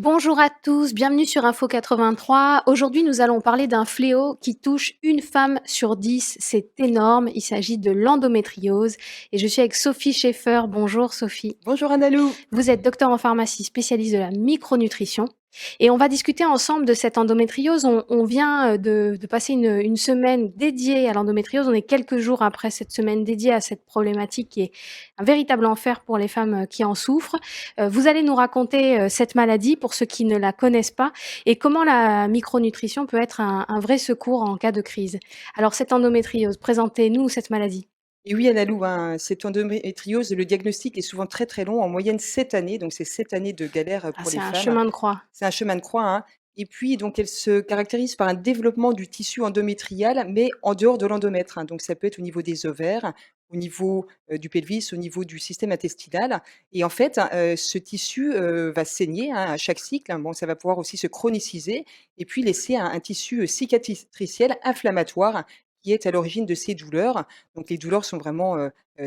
Bonjour à tous, bienvenue sur Info 83. Aujourd'hui, nous allons parler d'un fléau qui touche une femme sur 10. C'est énorme. Il s'agit de l'endométriose. Et je suis avec Sophie Schaeffer. Bonjour Sophie. Bonjour Annalou. Vous êtes docteur en pharmacie, spécialiste de la micronutrition. Et on va discuter ensemble de cette endométriose. On vient de passer une semaine dédiée à l'endométriose. On est quelques jours après cette semaine dédiée à cette problématique qui est un véritable enfer pour les femmes qui en souffrent. Vous allez nous raconter cette maladie pour ceux qui ne la connaissent pas et comment la micronutrition peut être un vrai secours en cas de crise. Alors cette endométriose, présentez-nous cette maladie. Et oui Annalou, cette endométriose, le diagnostic est souvent très, très long, en moyenne 7 années, donc c'est 7 années de galère, Ah, pour c'est les un femmes. chemin de croix. C'est un chemin de croix, et puis donc elle se caractérise par un développement du tissu endométrial, mais en dehors de l'endomètre, donc ça peut être au niveau des ovaires, au niveau, du pelvis, au niveau du système intestinal et en fait, ce tissu, va saigner, à chaque cycle, bon ça va pouvoir aussi se chroniciser et puis laisser un tissu, cicatriciel inflammatoire qui est à l'origine de ces douleurs. Donc les douleurs sont vraiment,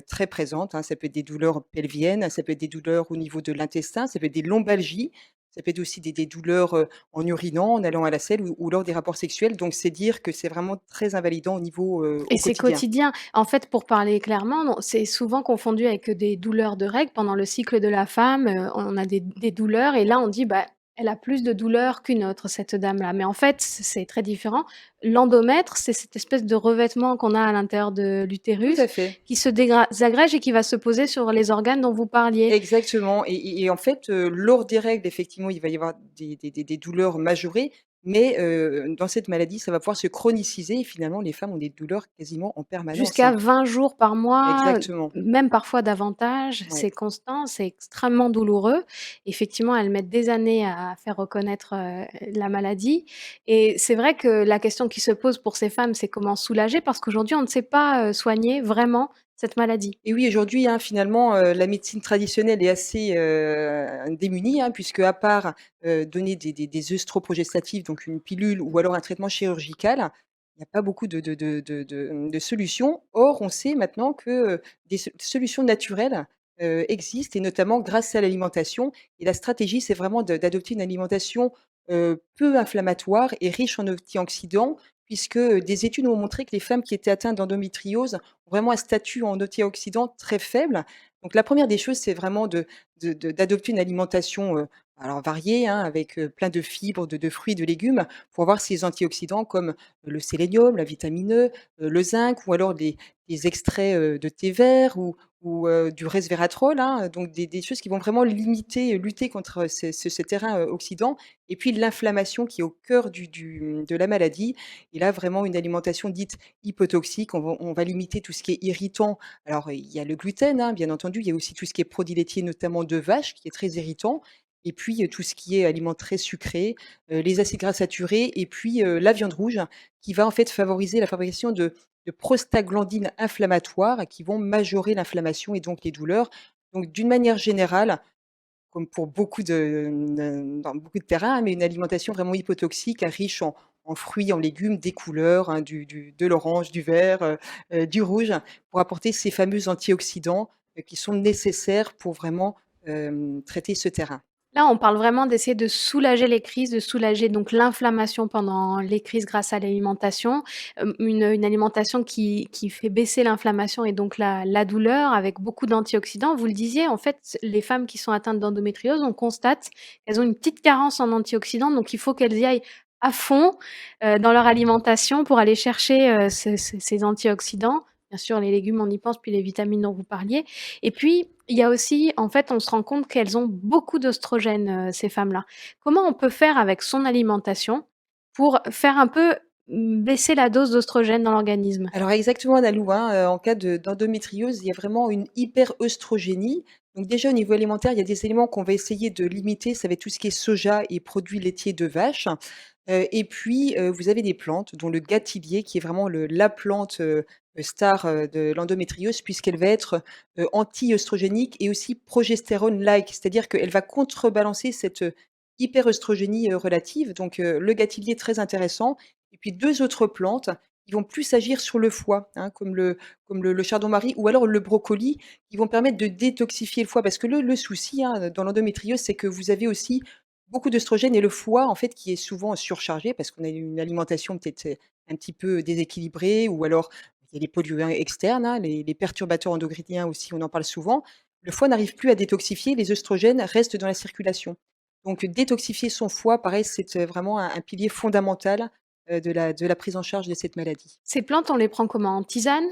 très présentes, ça peut être des douleurs pelviennes, ça peut être des douleurs au niveau de l'intestin, ça peut être des lombalgies, ça peut être aussi des douleurs, en urinant, en allant à la selle ou lors des rapports sexuels. Donc c'est dire que c'est vraiment très invalidant au niveau, Et au c'est quotidien. quotidien. En fait, pour parler clairement, non, c'est souvent confondu avec des douleurs de règles. Pendant le cycle de la femme, on a des douleurs et là, on dit: «Bah, elle a plus de douleurs qu'une autre, cette dame-là». Mais en fait, c'est très différent. L'endomètre, c'est cette espèce de revêtement qu'on a à l'intérieur de Tout l'utérus à fait. qui se désagrège et qui va se poser sur les organes dont vous parliez. Exactement et en fait, lors des règles, effectivement, il va y avoir des douleurs majorées, mais dans cette maladie, ça va pouvoir se chroniciser et finalement, les femmes ont des douleurs quasiment en permanence, Jusqu'à 20 jours par mois, Exactement, même parfois davantage, ouais. c'est constant, c'est extrêmement douloureux. Effectivement, elles mettent des années à faire reconnaître, la maladie et c'est vrai que la question qui se pose pour ces femmes, c'est comment soulager parce qu'aujourd'hui, on ne sait pas, soigner vraiment cette maladie. Et oui, aujourd'hui, finalement, la médecine traditionnelle est assez, démunie, puisque à part, donner des œstroprogestatifs, donc une pilule ou alors un traitement chirurgical, il n'y a pas beaucoup de solutions. Or, on sait maintenant que, des solutions naturelles, existent et notamment grâce à l'alimentation et la stratégie, c'est vraiment d'adopter une alimentation, peu inflammatoire et riche en antioxydants puisque, des études ont montré que les femmes qui étaient atteintes d'endométriose vraiment un statut en antioxydants très faible. Donc la première des choses, c'est vraiment d'adopter une alimentation, alors variée, avec, plein de fibres, de fruits, de légumes, pour avoir ces antioxydants comme le sélénium, la vitamine E, le zinc ou alors des extraits, de thé vert ou du resveratrol, donc des choses qui vont vraiment limiter, lutter contre ce terrain, oxydant et puis l'inflammation qui est au cœur de la maladie et là, vraiment une alimentation dite hypotoxique. On va limiter tout ce qui est irritant. Alors, il y a le gluten, bien entendu, il y a aussi tout ce qui est produits laitiers, notamment de vache, qui est très irritant et puis, tout ce qui est aliments très sucrés, les acides gras saturés et puis, la viande rouge qui va en fait favoriser la fabrication de prostaglandines inflammatoires qui vont majorer l'inflammation et donc les douleurs. Donc d'une manière générale, comme pour beaucoup dans beaucoup de terrains, mais une alimentation vraiment hypotoxique, riche en fruits, en légumes, des couleurs, de l'orange, du vert, du rouge, pour apporter ces fameux antioxydants, qui sont nécessaires pour vraiment, traiter ce terrain. Là, on parle vraiment d'essayer de soulager les crises, de soulager donc l'inflammation pendant les crises grâce à l'alimentation, une alimentation qui fait baisser l'inflammation et donc la douleur avec beaucoup d'antioxydants. Vous le disiez, en fait, les femmes qui sont atteintes d'endométriose, on constate qu'elles ont une petite carence en antioxydants, donc il faut qu'elles y aillent à fond, dans leur alimentation pour aller chercher, ces antioxydants. Bien sûr, les légumes, on y pense, puis les vitamines dont vous parliez et puis, il y a aussi, en fait, on se rend compte qu'elles ont beaucoup d'oestrogènes, ces femmes-là. Comment on peut faire avec son alimentation pour faire un peu, baisser la dose d'oestrogènes dans l'organisme? Alors exactement Analou, en cas d'endométriose, il y a vraiment une hyperœstrogénie. Donc déjà au niveau alimentaire, il y a des éléments qu'on va essayer de limiter, ça va être tout ce qui est soja et produits laitiers de vache. Et puis, vous avez des plantes dont le gâtillier qui est vraiment la plante, star, de l'endométriose puisqu'elle va être, anti-œstrogénique et aussi progestérone-like. C'est-à-dire qu'elle va contrebalancer cette, hyperœstrogénie, relative. Donc, le gâtillier très intéressant et puis 2 autres plantes qui vont plus agir sur le foie, comme le chardon-marie ou alors le brocoli, qui vont permettre de détoxifier le foie. Parce que le souci, dans l'endométriose, c'est que vous avez aussi beaucoup d'œstrogènes et le foie, en fait, qui est souvent surchargé parce qu'on a une alimentation peut-être, un petit peu déséquilibrée ou alors il y a les polluants externes, hein, les perturbateurs endocriniens aussi, on en parle souvent. Le foie n'arrive plus à détoxifier, les œstrogènes restent dans la circulation. Donc détoxifier son foie, pareil, c'est, vraiment un pilier fondamental, de la prise en charge de cette maladie. Ces plantes, on les prend comment? En tisane?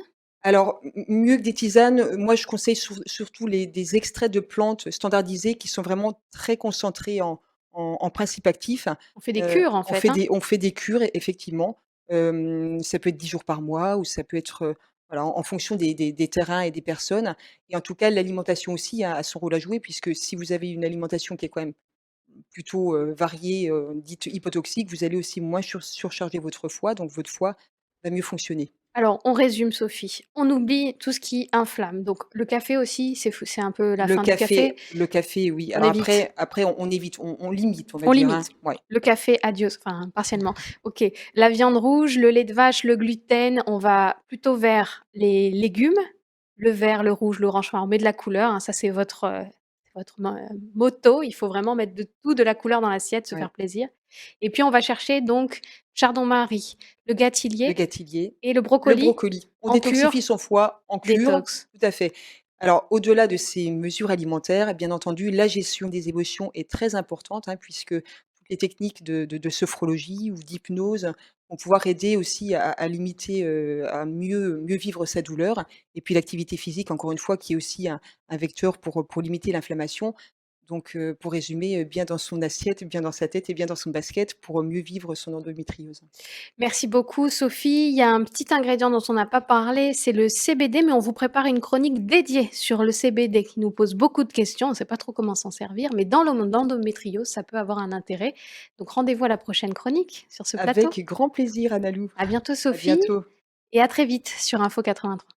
Alors, mieux que des tisanes, moi je conseille surtout des extraits de plantes standardisés qui sont vraiment très concentrés en principes actifs. On fait des cures, en fait, hein? On fait des cures effectivement. Ça peut être 10 jours par mois ou ça peut être, voilà, en fonction des terrains et des personnes et en tout cas l'alimentation aussi a son rôle à jouer puisque si vous avez une alimentation qui est quand même plutôt, variée, dite hypotoxique, vous allez aussi moins surcharger votre foie, donc votre foie va mieux fonctionner. Alors, on résume, Sophie. On oublie tout ce qui inflamme. Donc, le café aussi, c'est un peu la fin du café. Le café, oui. On Alors évite. après on évite, on limite, on va On dire, hein. limite. Ouais. Le café, adios, enfin, partiellement. OK. La viande rouge, le lait de vache, le gluten, on va plutôt vers les légumes. Le vert, le rouge, l'orange, enfin, on met de la couleur, hein, ça c'est votre motto. Il faut vraiment mettre de la couleur dans l'assiette, se Ouais. faire plaisir. Et puis on va chercher donc chardon-marie, le Le gâtillier gâtillier, et le le brocoli brocoli. On en détoxifie cure son foie en cure, détox. tout à fait. Alors au-delà de ces mesures alimentaires, bien entendu, la gestion des émotions est très importante, hein, puisque toutes les techniques de sophrologie ou d'hypnose vont pouvoir aider aussi à limiter, à mieux vivre sa douleur et puis l'activité physique, encore une fois, qui est aussi un vecteur pour limiter l'inflammation. Donc pour résumer, bien dans son assiette, bien dans sa tête et bien dans son basket pour mieux vivre son endométriose. Merci beaucoup Sophie. Il y a un petit ingrédient dont on n'a pas parlé, c'est le CBD, mais on vous prépare une chronique dédiée sur le CBD qui nous pose beaucoup de questions. On ne sait pas trop comment s'en servir, mais dans l'endométriose, ça peut avoir un intérêt. Donc rendez-vous à la prochaine chronique sur ce plateau. Avec grand plaisir, Analou. À bientôt À Sophie bientôt. et à très vite sur Info 83.